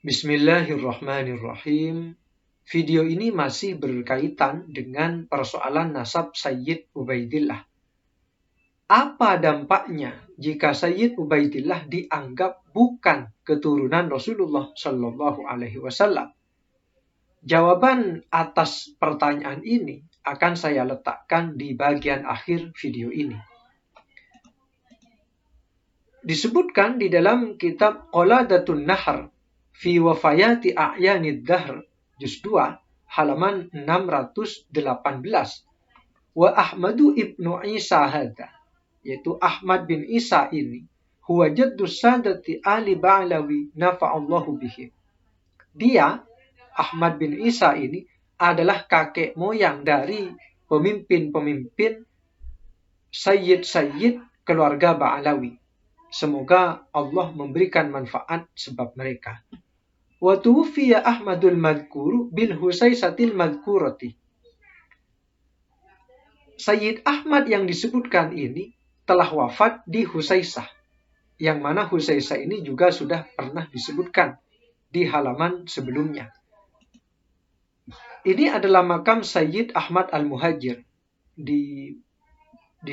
Bismillahirrahmanirrahim. Video ini masih berkaitan dengan persoalan nasab Sayyid Ubaidillah. Apa dampaknya jika Sayyid Ubaidillah dianggap bukan keturunan Rasulullah Shallallahu Alaihi Wasallam? Jawaban atas pertanyaan ini akan saya letakkan di bagian akhir video ini. Disebutkan di dalam kitab Qoladatun Nahr fi Wafayati A'yanid Dahr juz 2 halaman 618. Wa Ahmadu ibnu Isa hadha, yaitu Ahmad bin Isa ini, huwa jaddus sadati ali Ba'lawi nafa'allahu bihi. Dia, Ahmad bin Isa ini, adalah kakek moyang dari pemimpin-pemimpin sayyid-sayyid keluarga Ba'lawi. Semoga Allah memberikan manfaat sebab mereka. Wa tuwfiya Ahmadul madhkuru bil Husaysatil madhkurati. Sayyid Ahmad yang disebutkan ini telah wafat di Husaysah, yang mana Husaysah ini juga sudah pernah disebutkan di halaman sebelumnya. Ini adalah makam Sayyid Ahmad Al-Muhajir. Di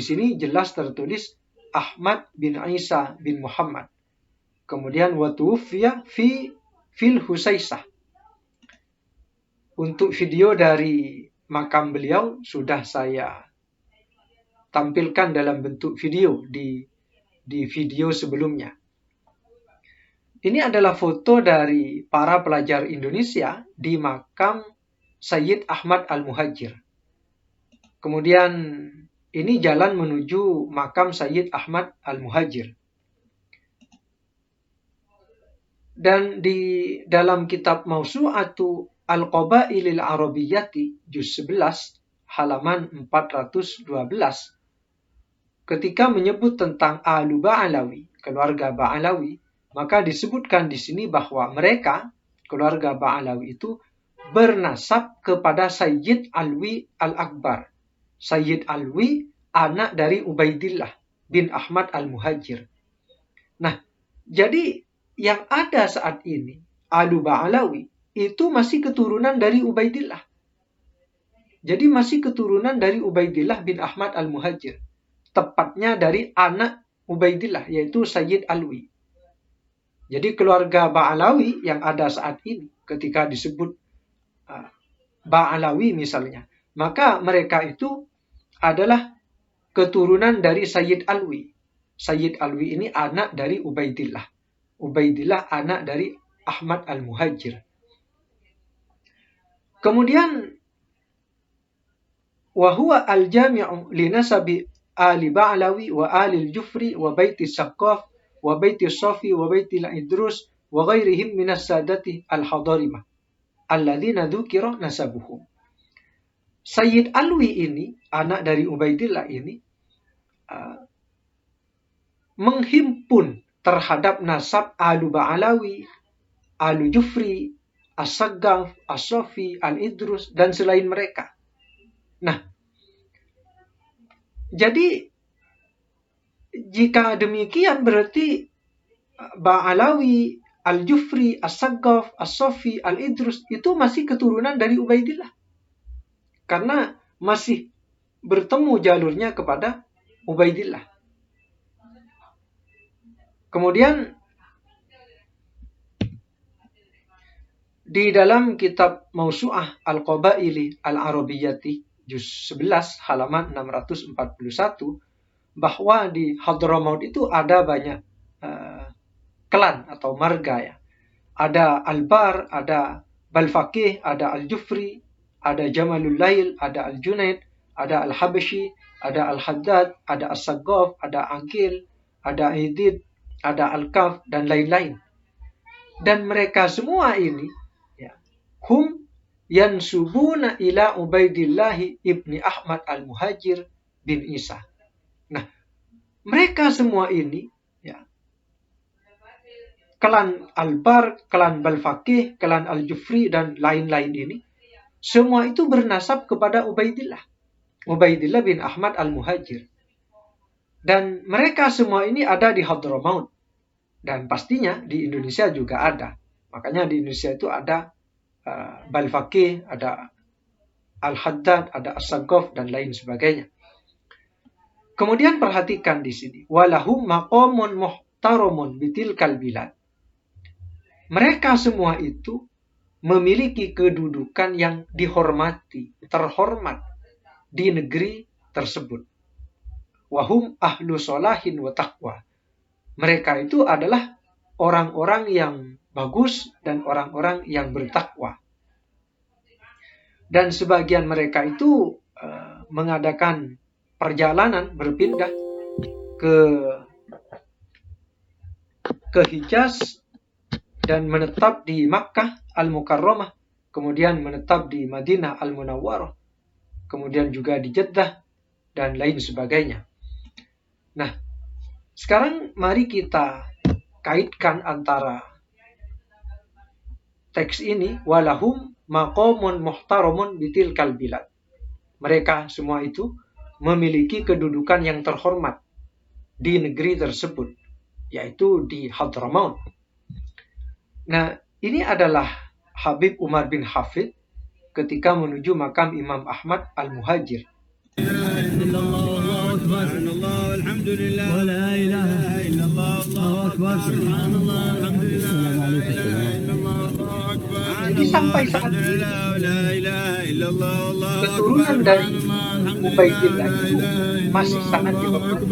sini jelas tertulis Ahmad bin Isa bin Muhammad. Kemudian wa tuwfiya fil Husaysah. Untuk video dari makam beliau sudah saya tampilkan dalam bentuk video di video sebelumnya. Ini adalah foto dari para pelajar Indonesia di makam Sayyid Ahmad Al-Muhajir. Kemudian ini jalan menuju makam Sayyid Ahmad Al-Muhajir. Dan di dalam kitab Mawsu'atu Al-Qabailil Arabiyyati juz 11 halaman 412, ketika menyebut tentang Alu Ba'lawi, keluarga Ba'lawi, maka disebutkan di sini bahwa mereka, keluarga Ba'lawi itu, bernasab kepada Sayyid Alwi Al-Akbar. Sayyid Alwi, anak dari Ubaidillah bin Ahmad Al-Muhajir. Nah, jadi yang ada saat ini, Alu Ba'lawi, itu masih keturunan dari Ubaidillah. Jadi masih keturunan dari Ubaidillah bin Ahmad Al-Muhajir. Tepatnya dari anak Ubaidillah, yaitu Sayyid Alwi. Jadi keluarga Ba'lawi yang ada saat ini, ketika disebut Ba'lawi misalnya, maka mereka itu adalah keturunan dari Sayyid Alwi. Sayyid Alwi ini anak dari Ubaidillah. Ubaidillah anak dari Ahmad Al-Muhajir. Kemudian wa huwa al-jami'u li nasabi ali Ba'lawi wa ali al-Jufri wa baiti Saqqaf wa baiti Safi wa baiti al-Idrus wa ghairihim minas sadati al-hadarimah alladzina dzukira nasabuhum. Sayyid Alwi ini, anak dari Ubaidillah ini, menghimpun terhadap nasab Alu Ba'lawi, Alu Jufri, As-Saqqaf, As-Safi, Al-Idrus, dan selain mereka. Nah, jadi jika demikian berarti Ba'lawi, Al-Jufri, As-Saqqaf, As-Safi, Al-Idrus itu masih keturunan dari Ubaidillah. Karena masih bertemu jalurnya kepada Ubaidillah. Kemudian di dalam kitab Mawsu'ah Al-Qabaili Al-Arabiyyati juz 11 halaman 641, bahwa di Hadramaut itu ada banyak klan atau marga ya. Ada Al-Bar, ada Balfaqih, ada Al-Jufri, ada Jamalul Lail, ada Al-Junaid, ada Al-Habashi, ada Al-Haddad, ada As-Saqqaf, ada Aqil, ada Aidid, ada Al-Kaf, dan lain-lain. Dan mereka semua ini, ya, hum yansubuna ila Ubaidillahi ibni Ahmad Al-Muhajir bin Isa. Nah, mereka semua ini, ya, klan Al-Bar, klan Balfaqih, klan Al-Jufri, dan lain-lain ini, semua itu bernasab kepada Ubaidillah. Ubaidillah bin Ahmad Al-Muhajir. Dan mereka semua ini ada di Hadramaut. Dan pastinya di Indonesia juga ada. Makanya di Indonesia itu ada Balfaqih, ada Al-Haddad, ada As-Saqqaf, dan lain sebagainya. Kemudian perhatikan di sini, walahum maqamun muhtaramun bitilkal bilad. Mereka semua itu memiliki kedudukan yang dihormati, terhormat di negeri tersebut. Wahum ahlu solahin wa taqwa. Mereka itu adalah orang-orang yang bagus dan orang-orang yang bertakwa. Dan sebagian mereka itu mengadakan perjalanan berpindah ke Hijaz dan menetap di Makkah Al-Mukarramah, kemudian menetap di Madinah Al-Munawwarah, kemudian juga di Jeddah dan lain sebagainya. Nah, sekarang mari kita kaitkan antara teks ini, walahum maqamun muhtaramun bitilkal bilad. Mereka semua itu memiliki kedudukan yang terhormat di negeri tersebut, yaitu di Hadramaut. Nah, ini adalah Habib Umar bin Hafid ketika menuju makam Imam Ahmad Al-Muhajir. Jadi sampai saat ini keturunan dari Ubaidillah itu masih sangat dihormati.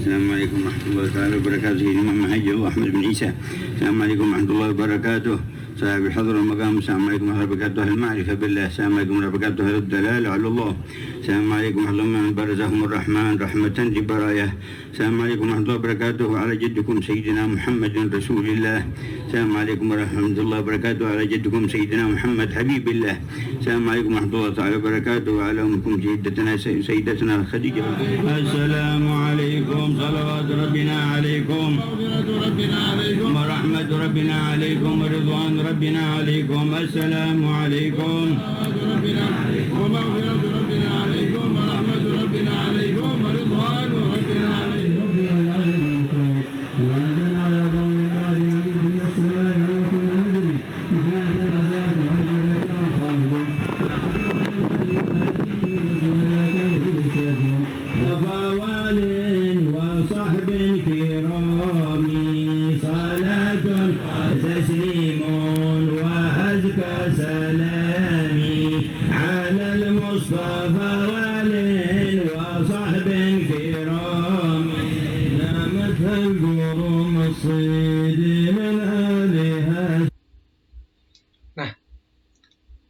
السلام عليكم ورحمة الله تعالى وبركاته. الإمام محمد وأحمد بن عيسى. السلام عليكم ورحمة الله وبركاته. صاحب الحضر والمقام. السلام عليكم ورحمة الله وبركاته. المعرفة بالله. السلام عليكم ورحمة الله وبركاته. الدلالة على الله. السلام عليكم ورحمة الله من برزهم الرحمن رحمة لبراياه. السلام عليكم ورحمة الله وبركاته على جدكم سيدنا محمد رسول الله. السلام عليكم ورحمة الله وبركاته على جدكم سيدنا محمد حبيب الله. السلام عليكم ورحمة الله تعالى وبركاته على أمكم سيدتنا خديجة. السلام عليكم صلوات ربنا عليكم ورحمة ربنا عليكم ورضوان ربنا عليكم. السلام عليكم ومغفرة ربنا عليكم ورحمة ربنا عليكم ورضوان ربنا عليكم.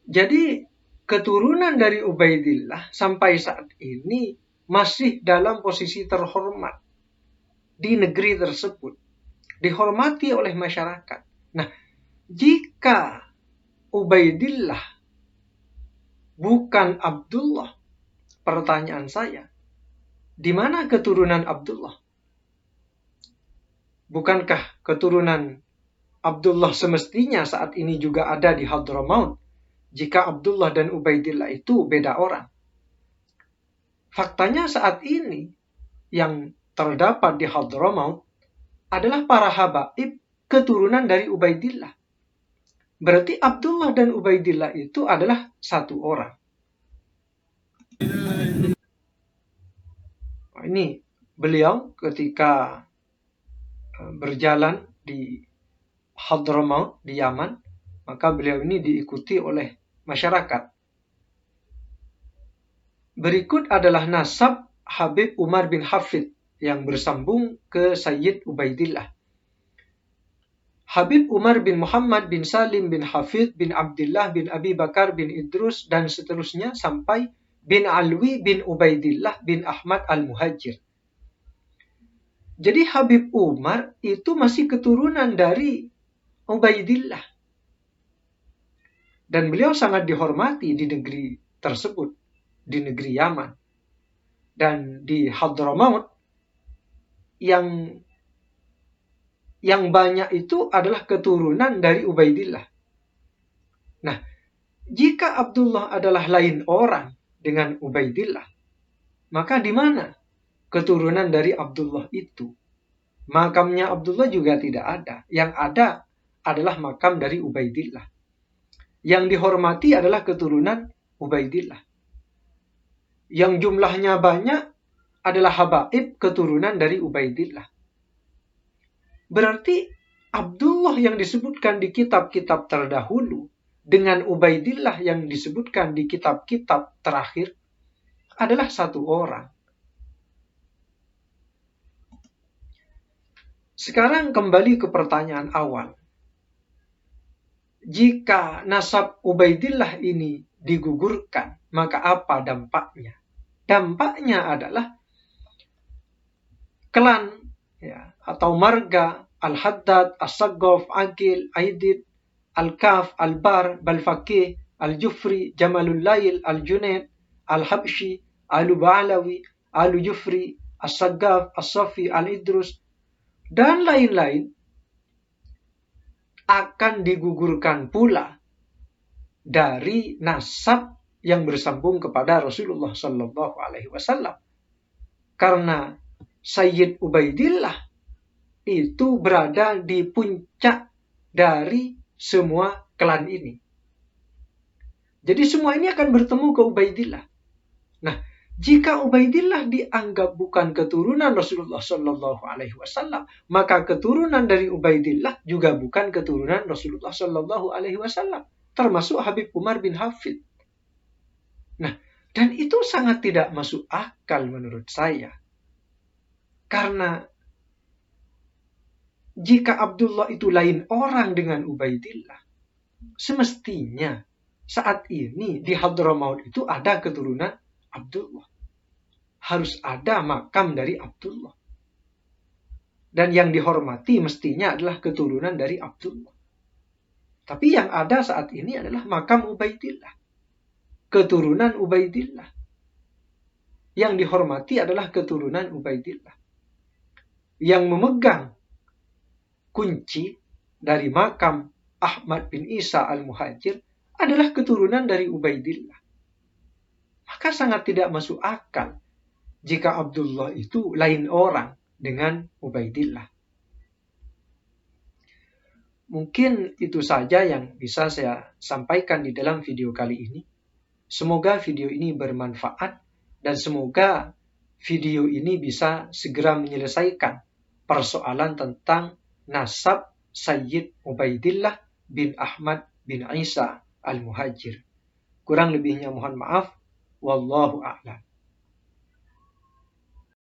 Jadi keturunan dari Ubaidillah sampai saat ini masih dalam posisi terhormat di negeri tersebut, dihormati oleh masyarakat. Nah, jika Ubaidillah bukan Abdullah, pertanyaan saya, di mana keturunan Abdullah? Bukankah keturunan Abdullah semestinya saat ini juga ada di Hadramaut? Jika Abdullah dan Ubaidillah itu beda orang. Faktanya saat ini yang terdapat di Hadramaut adalah para habaib keturunan dari Ubaidillah. Berarti Abdullah dan Ubaidillah itu adalah satu orang. Ini beliau ketika berjalan di Hadramaut di Yaman, maka beliau ini diikuti oleh masyarakat. Berikut adalah nasab Habib Umar bin Hafid yang bersambung ke Sayyid Ubaidillah. Habib Umar bin Muhammad bin Salim bin Hafid bin Abdullah bin Abi Bakar bin Idrus dan seterusnya sampai bin Alwi bin Ubaidillah bin Ahmad Al-Muhajir. Jadi Habib Umar itu masih keturunan dari Ubaidillah. Dan beliau sangat dihormati di negeri tersebut, di negeri Yaman. Dan di Hadramaut yang banyak itu adalah keturunan dari Ubaidillah. Nah, jika Abdullah adalah lain orang dengan Ubaidillah, maka di mana keturunan dari Abdullah itu? Makamnya Abdullah juga tidak ada. Yang ada adalah makam dari Ubaidillah. Yang dihormati adalah keturunan Ubaidillah. Yang jumlahnya banyak adalah habaib keturunan dari Ubaidillah. Berarti Abdullah yang disebutkan di kitab-kitab terdahulu dengan Ubaidillah yang disebutkan di kitab-kitab terakhir adalah satu orang. Sekarang kembali ke pertanyaan awal. Jika nasab Ubaidillah ini digugurkan, maka apa dampaknya? Dampaknya adalah klan atau marga Al-Haddad, As-Saggaf, Aqil, Aidid, Al-Kaf, Al-Bar, Balfaqih, Al-Jufri, Jamalul Lail, Al-Junaid, Al-Habshi, Al-Ba'alawi, Al-Jufri, As-Saggaf, As-Safi, Al-Idrus, dan lain-lain akan digugurkan pula dari nasab yang bersambung kepada Rasulullah Sallallahu Alaihi Wasallam. Karena Sayyid Ubaidillah itu berada di puncak dari semua klan ini. Jadi semua ini akan bertemu ke Ubaidillah. Nah, jika Ubaidillah dianggap bukan keturunan Rasulullah Sallallahu Alaihi Wasallam, maka keturunan dari Ubaidillah juga bukan keturunan Rasulullah Sallallahu Alaihi Wasallam, termasuk Habib Umar bin Hafid. Nah, dan itu sangat tidak masuk akal menurut saya, karena jika Abdullah itu lain orang dengan Ubaidillah, semestinya saat ini di Hadramaut itu ada keturunan Abdullah. Harus ada makam dari Abdullah. Dan yang dihormati mestinya adalah keturunan dari Abdullah. Tapi yang ada saat ini adalah makam Ubaidillah. Keturunan Ubaidillah. Yang dihormati adalah keturunan Ubaidillah. Yang memegang kunci dari makam Ahmad bin Isa al-Muhajir adalah keturunan dari Ubaidillah. Maka sangat tidak masuk akal jika Abdullah itu lain orang dengan Ubaidillah. Mungkin itu saja yang bisa saya sampaikan di dalam video kali ini. Semoga video ini bermanfaat dan semoga video ini bisa segera menyelesaikan persoalan tentang nasab Sayyid Ubaidillah bin Ahmad bin Isa al-Muhajir. Kurang lebihnya mohon maaf. Wallahu a'lam.